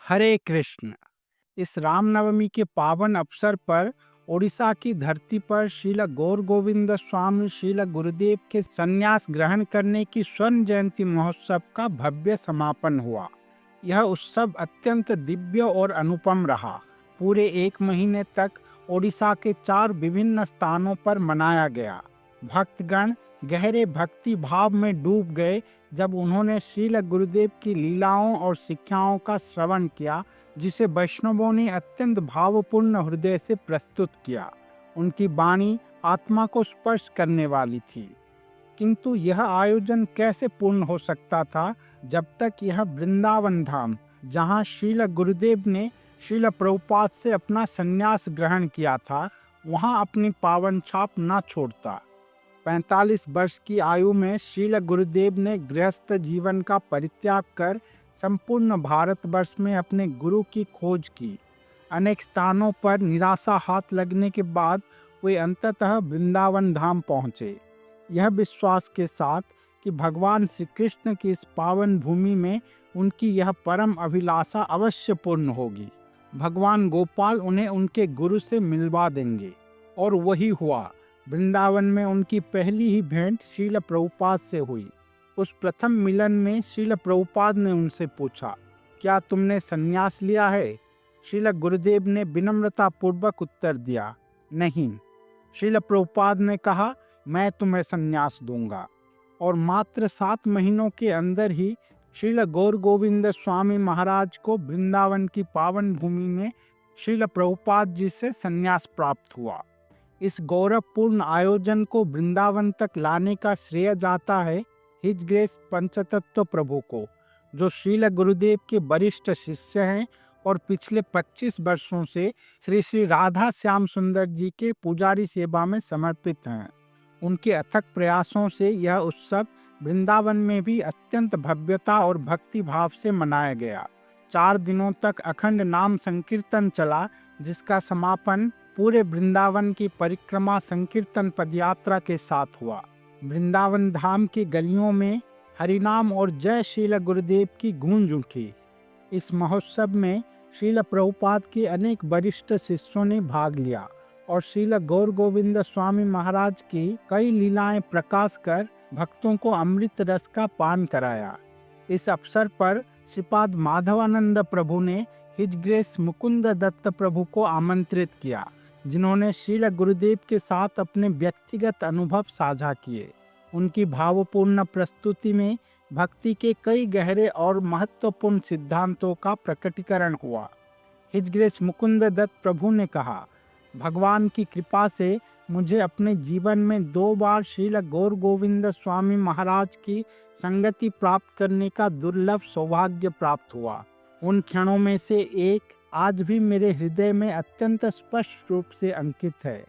हरे कृष्ण। इस रामनवमी के पावन अवसर पर ओडिशा की धरती पर श्रील गौर गोविंद स्वामी श्रील गुरुदेव के संन्यास ग्रहण करने की स्वर्ण जयंती महोत्सव का भव्य समापन हुआ। यह उत्सव अत्यंत दिव्य और अनुपम रहा। पूरे एक महीने तक ओडिशा के 4 विभिन्न स्थानों पर मनाया गया। भक्तगण गहरे भक्ति भाव में डूब गए जब उन्होंने श्रील गुरुदेव की लीलाओं और शिक्षाओं का श्रवण किया, जिसे वैष्णवों ने अत्यंत भावपूर्ण हृदय से प्रस्तुत किया। उनकी वाणी आत्मा को स्पर्श करने वाली थी। किंतु यह आयोजन कैसे पूर्ण हो सकता था जब तक यह वृंदावन धाम, जहाँ श्रील गुरुदेव ने श्रील प्रभुपाद से अपना संन्यास ग्रहण किया था, वहाँ अपनी पावन छाप न छोड़ता। 45 वर्ष की आयु में श्रील गुरुदेव ने गृहस्थ जीवन का परित्याग कर संपूर्ण भारतवर्ष में अपने गुरु की खोज की। अनेक स्थानों पर निराशा हाथ लगने के बाद वे अंततः वृंदावन धाम पहुँचे, यह विश्वास के साथ कि भगवान श्री कृष्ण की इस पावन भूमि में उनकी यह परम अभिलाषा अवश्य पूर्ण होगी। भगवान गोपाल उन्हें उनके गुरु से मिलवा देंगे। और वही हुआ। वृंदावन में उनकी पहली ही भेंट श्रील प्रभुपाद से हुई। उस प्रथम मिलन में श्रील प्रभुपाद ने उनसे पूछा, क्या तुमने संन्यास लिया है? श्रील गुरुदेव ने विनम्रता पूर्वक उत्तर दिया, नहीं। श्रील प्रभुपाद ने कहा, मैं तुम्हें संन्यास दूंगा। और मात्र 7 महीनों के अंदर ही श्रील गौर गोविंद स्वामी महाराज को वृंदावन की पावन भूमि में श्रील प्रभुपाद जी से संन्यास प्राप्त हुआ। इस गौरवपूर्ण आयोजन को वृंदावन तक लाने का श्रेय जाता है हिज ग्रेस पंचतत्व प्रभु को, जो श्रील गुरुदेव के वरिष्ठ शिष्य हैं और पिछले 25 वर्षों से श्री श्री राधा श्याम सुंदर जी के पुजारी सेवा में समर्पित हैं। उनके अथक प्रयासों से यह उत्सव वृंदावन में भी अत्यंत भव्यता और भक्ति भाव से मनाया गया। 4 दिनों तक अखंड नाम संकीर्तन चला, जिसका समापन पूरे वृंदावन की परिक्रमा संकीर्तन पदयात्रा के साथ हुआ। वृंदावन धाम की गलियों में हरिनाम और जय श्रील गुरुदेव की गूंज उठी। इस महोत्सव में श्रील प्रभुपाद के अनेक वरिष्ठ शिष्यों ने भाग लिया और श्रील गौर गोविंद स्वामी महाराज की कई लीलाएं प्रकाश कर भक्तों को अमृत रस का पान कराया। इस अवसर पर श्रीपाद माधवानंद प्रभु ने हिज ग्रेस मुकुंद दत्त प्रभु को आमंत्रित किया, जिन्होंने श्रील गुरुदेव के साथ अपने व्यक्तिगत अनुभव साझा किए। उनकी भावपूर्ण प्रस्तुति में भक्ति के कई गहरे और महत्वपूर्ण सिद्धांतों का प्रकटीकरण हुआ। हिज ग्रेस मुकुंद दत्त प्रभु ने कहा, भगवान की कृपा से मुझे अपने जीवन में 2 बार श्रील गौर गोविंद स्वामी महाराज की संगति प्राप्त करने का दुर्लभ सौभाग्य प्राप्त हुआ। उन क्षणों में से एक आज भी मेरे हृदय में अत्यंत स्पष्ट रूप से अंकित है।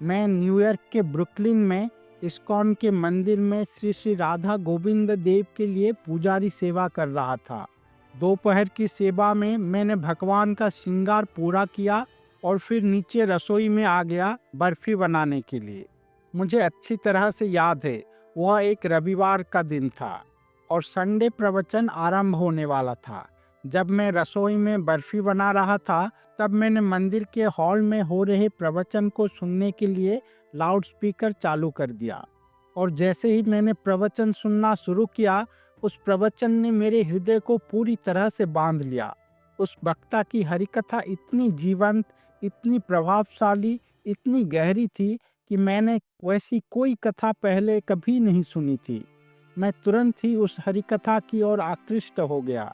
मैं न्यूयॉर्क के ब्रुकलिन में इस्कॉन के मंदिर में श्री श्री राधा गोविंद देव के लिए पुजारी सेवा कर रहा था। दोपहर की सेवा में मैंने भगवान का श्रृंगार पूरा किया और फिर नीचे रसोई में आ गया बर्फी बनाने के लिए। मुझे अच्छी तरह से याद है, वह एक रविवार का दिन था और संडे प्रवचन आरंभ होने वाला था। जब मैं रसोई में बर्फी बना रहा था, तब मैंने मंदिर के हॉल में हो रहे प्रवचन को सुनने के लिए लाउडस्पीकर चालू कर दिया। और जैसे ही मैंने प्रवचन सुनना शुरू किया, उस प्रवचन ने मेरे हृदय को पूरी तरह से बांध लिया। उस वक्ता की हरिकथा इतनी जीवंत, इतनी प्रभावशाली, इतनी गहरी थी कि मैंने वैसी कोई कथा पहले कभी नहीं सुनी थी। मैं तुरंत ही उस हरिकथा की ओर आकृष्ट हो गया।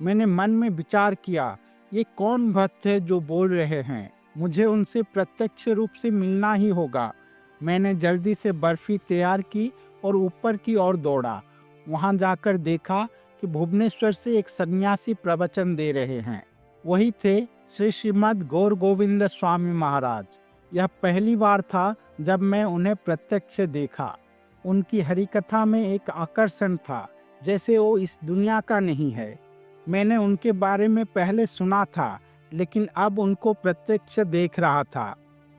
मैंने मन में विचार किया, ये कौन भक्त है जो बोल रहे हैं? मुझे उनसे प्रत्यक्ष रूप से मिलना ही होगा। मैंने जल्दी से बर्फी तैयार की और ऊपर की ओर दौड़ा। वहां जाकर देखा कि भुवनेश्वर से एक सन्यासी प्रवचन दे रहे हैं। वही थे श्री श्रीमद गौर गोविंद स्वामी महाराज। यह पहली बार था जब मैं उन्हें प्रत्यक्ष देखा। उनकी हरिकथा में एक आकर्षण था, जैसे वो इस दुनिया का नहीं है। मैंने उनके बारे में पहले सुना था, लेकिन अब उनको प्रत्यक्ष देख रहा था।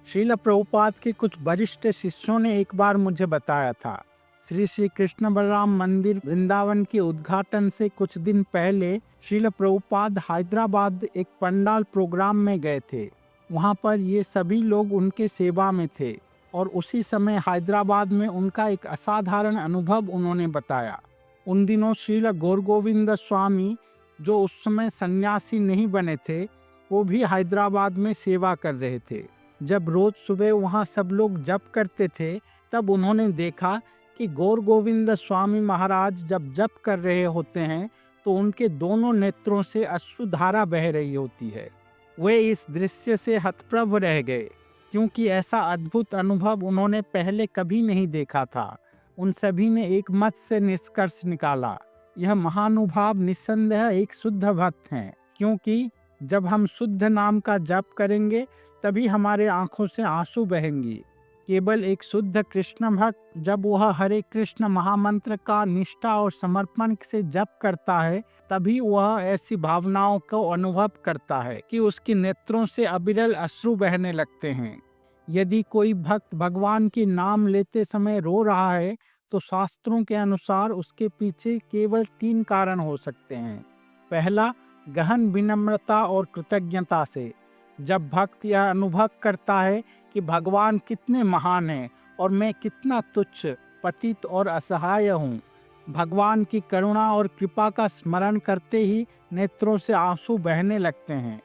श्रील प्रभुपाद के कुछ वरिष्ठ शिष्यों ने एक बार मुझे बताया था, श्री श्री कृष्ण बलराम मंदिर वृंदावन के उद्घाटन से कुछ दिन पहले श्रील प्रभुपाद हैदराबाद एक पंडाल प्रोग्राम में गए थे। वहाँ पर ये सभी लोग उनके सेवा में थे और उसी समय हैदराबाद में उनका एक असाधारण अनुभव उन्होंने बताया। उन दिनों श्रील गौर गोविंद स्वामी, जो उस समय सन्यासी नहीं बने थे, वो भी हैदराबाद में सेवा कर रहे थे। जब रोज सुबह वहाँ सब लोग जप करते थे, तब उन्होंने देखा कि गौर गोविंद स्वामी महाराज जब जप कर रहे होते हैं तो उनके दोनों नेत्रों से अश्रुधारा बह रही होती है। वे इस दृश्य से हतप्रभ रह गए, क्योंकि ऐसा अद्भुत अनुभव उन्होंने पहले कभी नहीं देखा था। उन सभी ने एक मत से निष्कर्ष निकाला, यह महानुभाव निस्संदेह एक शुद्ध भक्त हैं, क्योंकि जब हम शुद्ध नाम का जप करेंगे तभी हमारे आंखों से आंसू बहेंगी। केवल एक शुद्ध कृष्ण भक्त जब वह हरे कृष्ण महामंत्र का निष्ठा और समर्पण से जप करता है, तभी वह ऐसी भावनाओं को अनुभव करता है कि उसके नेत्रों से अविरल अश्रु बहने लगते हैं। यदि कोई भक्त भगवान के नाम लेते समय रो रहा है, तो शास्त्रों के अनुसार उसके पीछे केवल 3 कारण हो सकते हैं। पहला, गहन विनम्रता और कृतज्ञता से। जब भक्त यह अनुभव करता है कि भगवान कितने महान हैं और मैं कितना तुच्छ, पतित और असहाय हूँ, भगवान की करुणा और कृपा का स्मरण करते ही नेत्रों से आंसू बहने लगते हैं।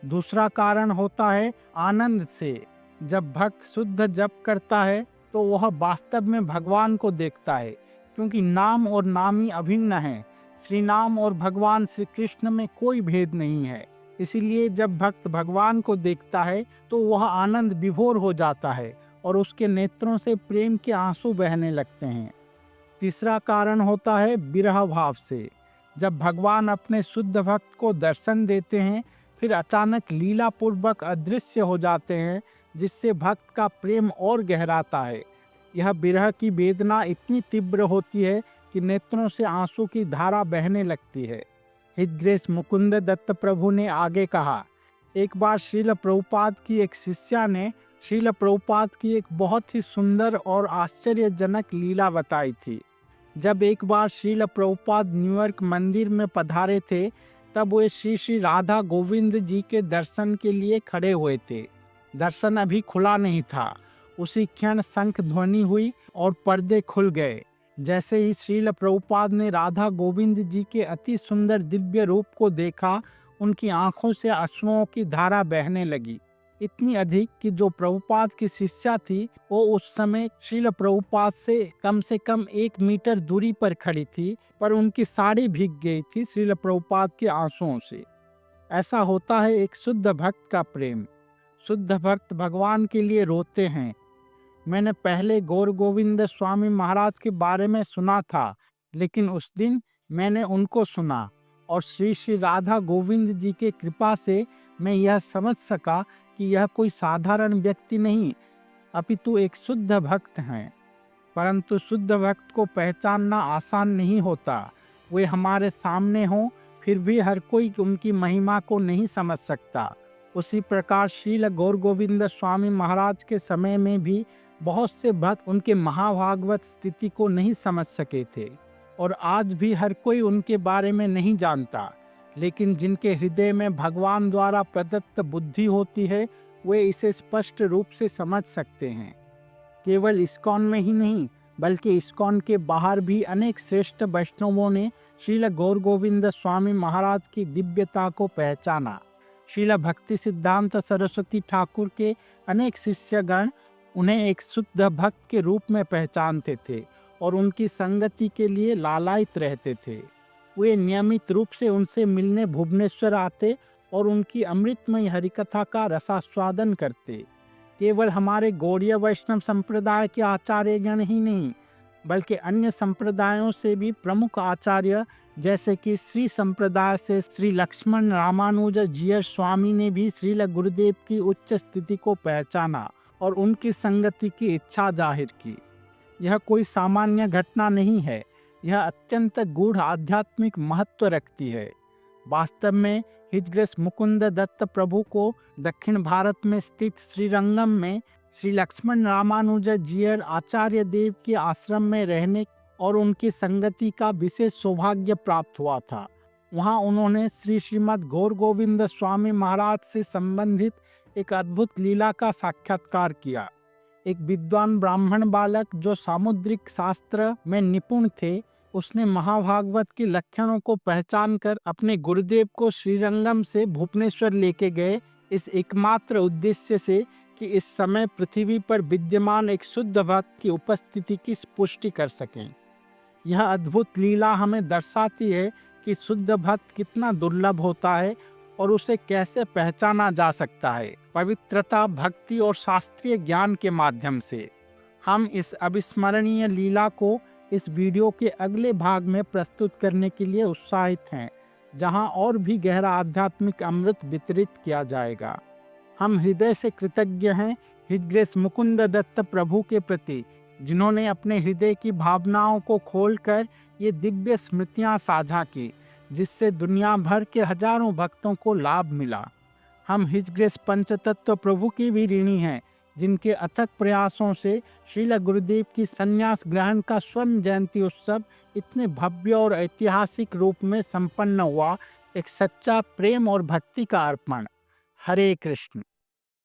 दूसरा कारण होता है आनंद से। जब भक्त शुद्ध जप करता है तो वह वास्तव में भगवान को देखता है, क्योंकि नाम और नामी अभिन्न है। श्री नाम और भगवान श्री कृष्ण में कोई भेद नहीं है। इसीलिए जब भक्त भगवान को देखता है तो वह आनंद विभोर हो जाता है और उसके नेत्रों से प्रेम के आंसू बहने लगते हैं। तीसरा कारण होता है विरह भाव से। जब भगवान अपने शुद्ध भक्त को दर्शन देते हैं, फिर अचानक लीला पूर्वक अदृश्य हो जाते हैं, जिससे भक्त का प्रेम और गहराता है। यह विरह की वेदना इतनी तीव्र होती है कि नेत्रों से आंसू की धारा बहने लगती है। हितग्रेस मुकुंद दत्त प्रभु ने आगे कहा, एक बार श्रील प्रभुपाद की एक शिष्या ने श्रील प्रभुपाद की एक बहुत ही सुंदर और आश्चर्यजनक लीला बताई थी। जब एक बार श्रील प्रभुपाद न्यूयॉर्क मंदिर में पधारे थे, तब वे श्री श्री राधा गोविंद जी के दर्शन के लिए खड़े हुए थे। दर्शन अभी खुला नहीं था। उसी क्षण शंख ध्वनि हुई और पर्दे खुल गए। जैसे ही श्रील प्रभुपाद ने राधा गोविंद जी के अति सुंदर दिव्य रूप को देखा, उनकी आंखों से अश्रुओं की धारा बहने लगी, इतनी अधिक कि जो प्रभुपाद की शिष्या थी, वो उस समय श्रील प्रभुपाद से कम 1 मीटर दूरी पर खड़ी थी, पर उनकी साड़ी भीग गई थी श्रील प्रभुपाद के आंसुओं से। ऐसा होता है एक शुद्ध भक्त का प्रेम। शुद्ध भक्त भगवान के लिए रोते हैं। मैंने पहले गौर गोविंद स्वामी महाराज के बारे में सुना था, लेकिन उस दिन मैंने उनको सुना और श्री श्री राधा गोविंद जी के कृपा से मैं यह समझ सका कि यह कोई साधारण व्यक्ति नहीं, अपितु एक शुद्ध भक्त हैं। परंतु शुद्ध भक्त को पहचानना आसान नहीं होता। वे हमारे सामने हों, फिर भी हर कोई उनकी महिमा को नहीं समझ सकता। उसी प्रकार श्रील गौर गोविंद स्वामी महाराज के समय में भी बहुत से भक्त उनके महाभागवत स्थिति को नहीं समझ सके थे, और आज भी हर कोई उनके बारे में नहीं जानता। लेकिन जिनके हृदय में भगवान द्वारा प्रदत्त बुद्धि होती है, वे इसे स्पष्ट रूप से समझ सकते हैं। केवल इस्कॉन में ही नहीं, बल्कि इस्कॉन के बाहर भी अनेक श्रेष्ठ वैष्णवों ने श्रील गौर गोविंद स्वामी महाराज की दिव्यता को पहचाना। श्रील भक्ति सिद्धांत सरस्वती ठाकुर के अनेक शिष्यगण उन्हें एक शुद्ध भक्त के रूप में पहचानते थे और उनकी संगति के लिए लालायित रहते थे। वे नियमित रूप से उनसे मिलने भुवनेश्वर आते और उनकी अमृतमय हरिकथा का रसास्वादन करते। केवल हमारे गौड़ीय वैष्णव संप्रदाय के आचार्यगण ही नहीं, बल्कि अन्य संप्रदायों से भी प्रमुख आचार्य जैसे कि श्री संप्रदाय से श्री लक्ष्मण रामानुज जीयर स्वामी ने भी श्रील गुरुदेव की उच्च स्थिति को पहचाना और उनकी संगति की इच्छा जाहिर की। यह कोई सामान्य घटना नहीं है, यह अत्यंत गूढ़ आध्यात्मिक महत्व रखती है। वास्तव में हिज ग्रेस मुकुंद दत्त प्रभु को दक्षिण भारत में स्थित श्रीरंगम में श्री लक्ष्मण रामानुज जीयर आचार्य देव के आश्रम में रहने और उनकी संगति का विशेष सौभाग्य प्राप्त हुआ था। वहाँ उन्होंने श्री श्रीमद् गौर गोविंद स्वामी महाराज से संबंधित एक अद्भुत लीला का साक्षात्कार किया। एक विद्वान ब्राह्मण बालक जो सामुद्रिक शास्त्र में निपुण थे, उसने महाभागवत के लक्षणों को पहचान कर अपने गुरुदेव को श्रीरंगम से भुवनेश्वर लेके गए, इस एकमात्र उद्देश्य से कि इस समय पृथ्वी पर विद्यमान एक शुद्ध भक्त की उपस्थिति की पुष्टि कर सकें। यह अद्भुत लीला हमें दर्शाती है कि शुद्ध भक्त कितना दुर्लभ होता है और उसे कैसे पहचाना जा सकता है, पवित्रता, भक्ति और शास्त्रीय ज्ञान के माध्यम से। हम इस अविस्मरणीय लीला को इस वीडियो के अगले भाग में प्रस्तुत करने के लिए उत्साहित हैं, जहां और भी गहरा आध्यात्मिक अमृत वितरित किया जाएगा। हम हृदय से कृतज्ञ हैं हिज ग्रेस मुकुंद दत्त प्रभु के प्रति, जिन्होंने अपने हृदय की भावनाओं को खोलकर ये दिव्य स्मृतियां साझा की, जिससे दुनिया भर के हजारों भक्तों को लाभ मिला। हम हिज ग्रेस पंचतत्व प्रभु की भी ऋणी हैं, जिनके अथक प्रयासों से श्रील गुरुदेव की संन्यास ग्रहण का स्वर्ण जयंती उत्सव इतने भव्य और ऐतिहासिक रूप में संपन्न हुआ। एक सच्चा प्रेम और भक्ति का अर्पण। हरे कृष्ण।